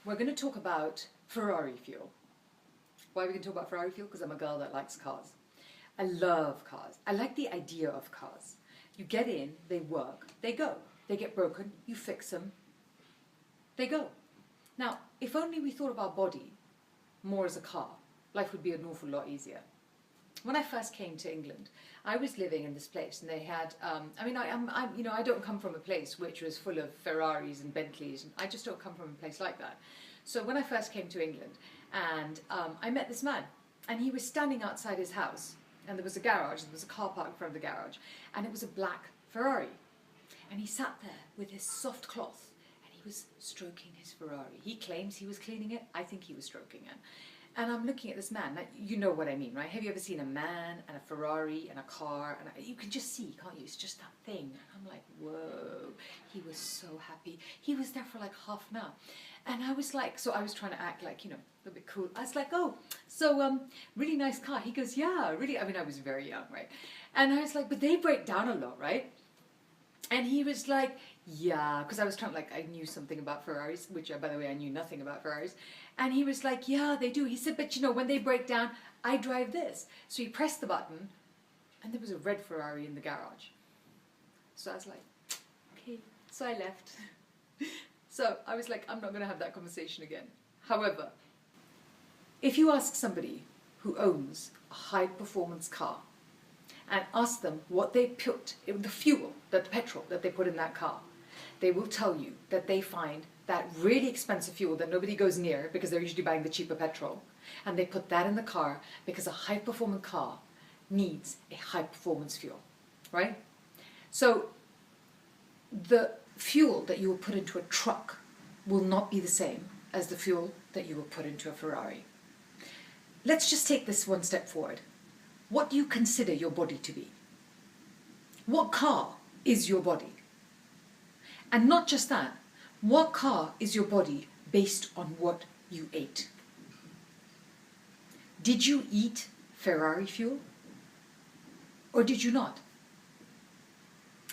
we're going to talk about Ferrari fuel. Why are we going to talk about Ferrari fuel? Because I'm a girl that likes cars. I love cars. I like the idea of cars. You get in, they work, they go. They get broken, you fix them, they go. Now, if only we thought of our body more as a car, life would be an awful lot easier. When I first came to England, I was living in this place, and they had. I don't come from a place which was full of Ferraris and Bentleys, and I just don't come from a place like that. So when I first came to England, and I met this man, and he was standing outside his house, and there was a garage, there was a car park in front of the garage, and it was a black Ferrari, and he sat there with his soft cloth, and he was stroking his Ferrari. He claims he was cleaning it. I think he was stroking it. And I'm looking at this man, like, you know what I mean, right? Have you ever seen a man and a Ferrari and a car? And you can just see, can't you? It's just that thing. And I'm like, whoa. He was so happy. He was there for like half an hour. And I was like, so I was trying to act like, a little bit cool. I was like, oh, so really nice car. He goes, yeah, really. I mean, I was very young, right? And I was like, but they break down a lot, right? And he was like, yeah, because I was trying, like, I knew something about Ferraris, which, by the way, I knew nothing about Ferraris. And he was like, yeah, they do. He said, but when they break down, I drive this. So he pressed the button, and there was a red Ferrari in the garage. So I was like, okay. So I left. So I was like, I'm not going to have that conversation again. However, if you ask somebody who owns a high-performance car, and ask them what they put, the fuel, the petrol that they put in that car, they will tell you that they find that really expensive fuel that nobody goes near because they're usually buying the cheaper petrol, and they put that in the car because a high-performance car needs a high-performance fuel, right? So the fuel that you will put into a truck will not be the same as the fuel that you will put into a Ferrari. Let's just take this one step forward. What do you consider your body to be? What car is your body? And not just that, what car is your body based on what you ate? Did you eat Ferrari fuel? Or did you not?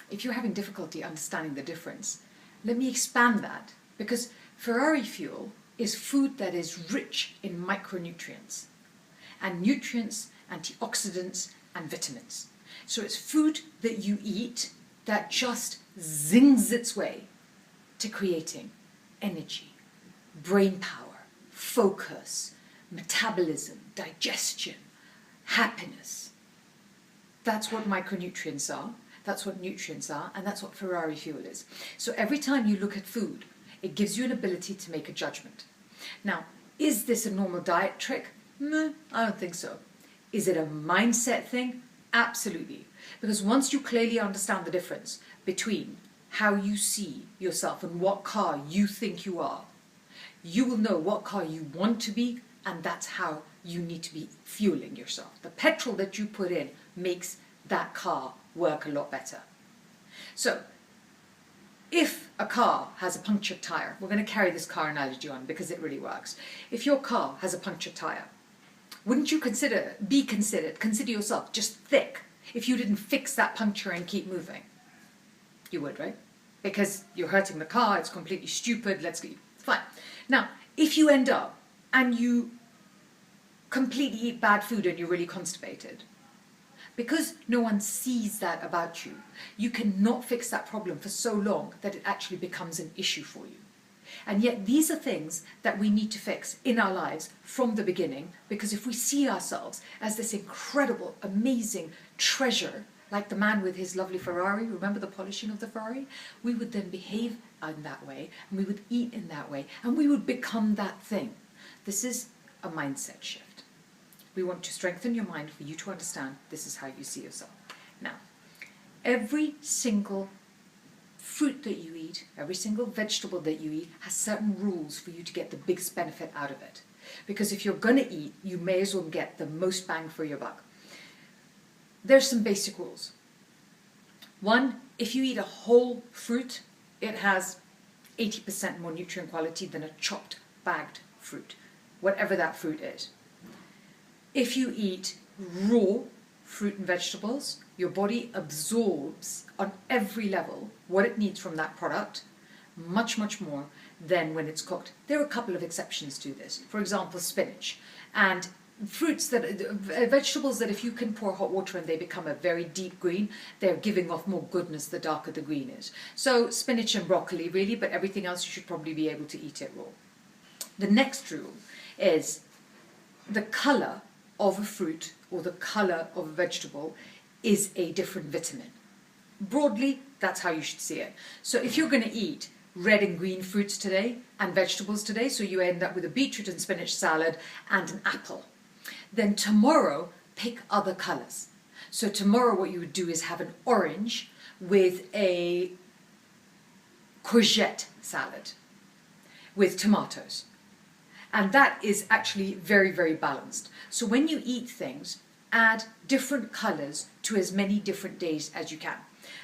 If you're having difficulty understanding the difference, let me expand that, because Ferrari fuel is food that is rich in micronutrients. And nutrients, antioxidants, and vitamins. So it's food that you eat that just zings its way to creating energy, brain power, focus, metabolism, digestion, happiness. That's what micronutrients are, that's what nutrients are, and that's what Ferrari fuel is. So every time you look at food, it gives you an ability to make a judgment. Now, is this a normal diet trick? No, I don't think so. Is it a mindset thing? Absolutely. Because once you clearly understand the difference between how you see yourself and what car you think you are, you will know what car you want to be, and that's how you need to be fueling yourself. The petrol that you put in makes that car work a lot better. So, if a car has a punctured tire, we're going to carry this car analogy on because it really works. If your car has a punctured tire, wouldn't you consider yourself just thick if you didn't fix that puncture and keep moving? You would, right? Because you're hurting the car, it's completely stupid, fine. Now, if you end up and you completely eat bad food and you're really constipated, because no one sees that about you, you cannot fix that problem for so long that it actually becomes an issue for you. And yet these are things that we need to fix in our lives from the beginning, because if we see ourselves as this incredible, amazing treasure, like the man with his lovely Ferrari, remember the polishing of the Ferrari? We would then behave in that way, and we would eat in that way, and we would become that thing. This is a mindset shift. We want to strengthen your mind for you to understand this is how you see yourself. Now, every single fruit that you eat, every single vegetable that you eat has certain rules for you to get the biggest benefit out of it. Because if you're going to eat, you may as well get the most bang for your buck. There's some basic rules. One, if you eat a whole fruit, it has 80% more nutrient quality than a chopped, bagged fruit, whatever that fruit is. If you eat raw fruit and vegetables, your body absorbs on every level what it needs from that product much, much more than when it's cooked. There are a couple of exceptions to this. For example, spinach and fruits vegetables that if you can pour hot water in, they become a very deep green. They're giving off more goodness the darker the green is. So spinach and broccoli really, but everything else you should probably be able to eat it raw. The next rule is the colour of a fruit or the colour of a vegetable is a different vitamin. Broadly, that's how you should see it. So if you're going to eat red and green fruits today and vegetables today, so you end up with a beetroot and spinach salad and an apple, then tomorrow pick other colours. So tomorrow what you would do is have an orange with a courgette salad with tomatoes. And that is actually very, very balanced. So when you eat things, add different colours to as many different days as you can.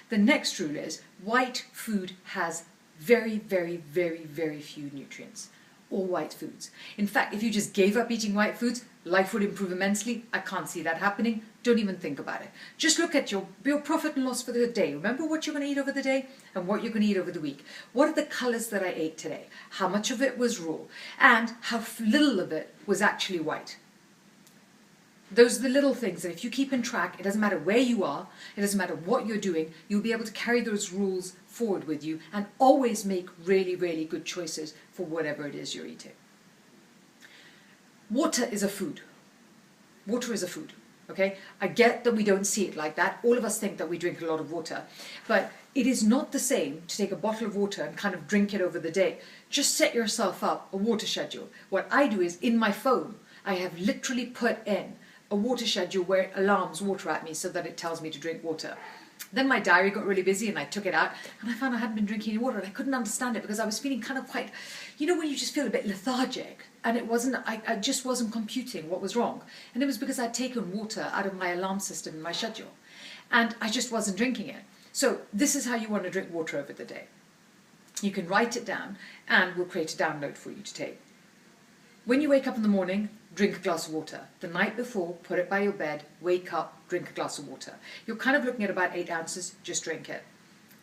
The next rule is white food has very, very, very, very few nutrients. All white foods. In fact, if you just gave up eating white foods, life would improve immensely. I can't see that happening. Don't even think about it. Just look at your profit and loss for the day. Remember what you're going to eat over the day and what you're going to eat over the week. What are the colours that I ate today? How much of it was raw? And how little of it was actually white? Those are the little things that if you keep in track, it doesn't matter where you are, it doesn't matter what you're doing, you'll be able to carry those rules forward with you and always make really, really good choices for whatever it is you're eating. Water is a food. Water is a food, okay? I get that we don't see it like that. All of us think that we drink a lot of water, but it is not the same to take a bottle of water and kind of drink it over the day. Just set yourself up a water schedule. What I do is in my phone, I have literally put in a water schedule where it alarms water at me so that it tells me to drink water. Then my diary got really busy and I took it out and I found I hadn't been drinking any water and I couldn't understand it because I was feeling kind of quite, you know, when you just feel a bit lethargic and I just wasn't computing what was wrong. And it was because I'd taken water out of my alarm system in my schedule and I just wasn't drinking it. So this is how you want to drink water over the day. You can write it down and we'll create a download for you to take. When you wake up in the morning, drink a glass of water. The night before, put it by your bed, wake up, drink a glass of water. You're kind of looking at about 8 ounces, just drink it.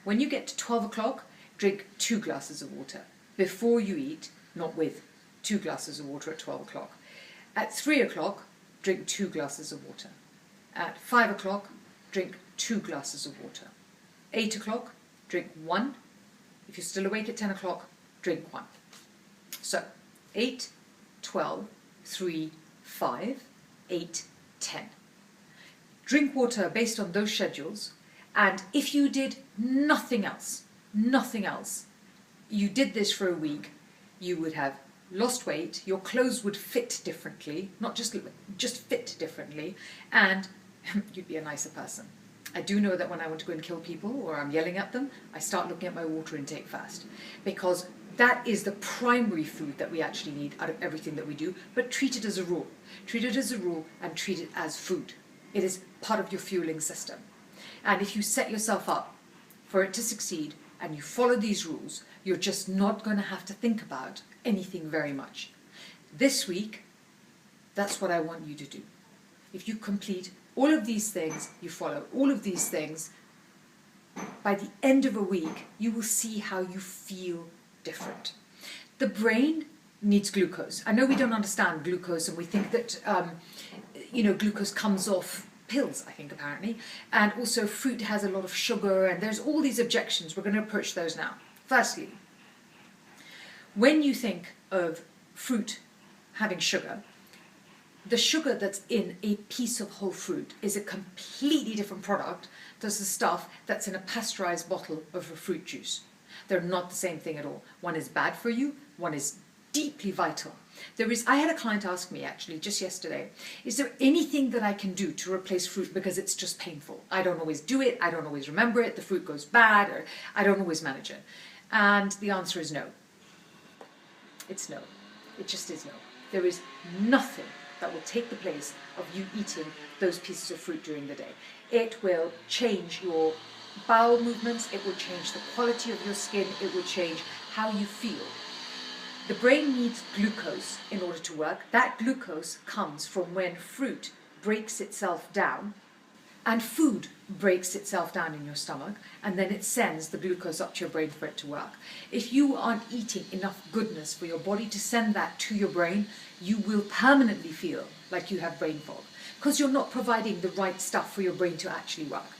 When you get to 12 o'clock, drink 2 glasses of water. Before you eat, not with, 2 glasses of water at 12 o'clock. At 3 o'clock, drink 2 glasses of water. At 5 o'clock, drink 2 glasses of water. 8 o'clock, drink 1. If you're still awake at 10 o'clock, drink 1. So, 8, 12, 3, 5, 8, 10. Drink water based on those schedules, and if you did nothing else, you did this for a week, you would have lost weight, your clothes would fit differently, not just fit differently, and you'd be a nicer person. I do know that when I want to go and kill people or I'm yelling at them, I start looking at my water intake fast, because that is the primary food that we actually need out of everything that we do, but treat it as a rule. Treat it as a rule and treat it as food. It is part of your fueling system. And if you set yourself up for it to succeed and you follow these rules, you're just not going to have to think about anything very much. This week, that's what I want you to do. If you complete all of these things, you follow all of these things, by the end of a week, you will see how you feel different. The brain needs glucose. I know we don't understand glucose and we think that glucose comes off pills, I think, apparently, and also fruit has a lot of sugar and there's all these objections. We're going to approach those now. Firstly, when you think of fruit having sugar, the sugar that's in a piece of whole fruit is a completely different product than the stuff that's in a pasteurized bottle of a fruit juice. They're not the same thing at all. One is bad for you, one is deeply vital. I had a client ask me actually just yesterday, is there anything that I can do to replace fruit because it's just painful? I don't always do it, I don't always remember it, the fruit goes bad, or I don't always manage it. And the answer is no. It's no. It just is no. There is nothing that will take the place of you eating those pieces of fruit during the day. It will change your bowel movements, it will change the quality of your skin, it will change how you feel. The brain needs glucose in order to work. That glucose comes from when fruit breaks itself down And food breaks itself down in your stomach, and then it sends the glucose up to your brain for it to work. If you aren't eating enough goodness for your body to send that to your brain, you will permanently feel like you have brain fog, because you're not providing the right stuff for your brain to actually work.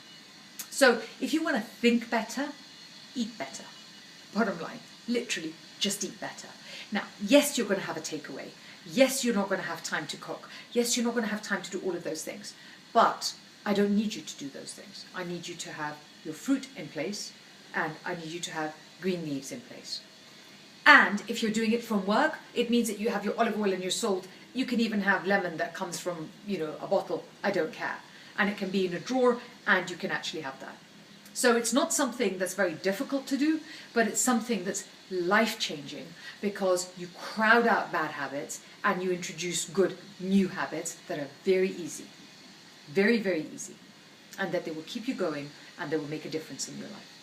So if you want to think better, eat better. Bottom line, literally, just eat better. Now, yes, you're going to have a takeaway. Yes, you're not going to have time to cook. Yes, you're not going to have time to do all of those things. But I don't need you to do those things. I need you to have your fruit in place, and I need you to have green leaves in place. And if you're doing it from work, it means that you have your olive oil and your salt. You can even have lemon that comes from, a bottle. I don't care. And it can be in a drawer, and you can actually have that. So it's not something that's very difficult to do, but it's something that's life-changing, because you crowd out bad habits and you introduce good new habits that are very easy. Very, very easy. And that they will keep you going, and they will make a difference in your life.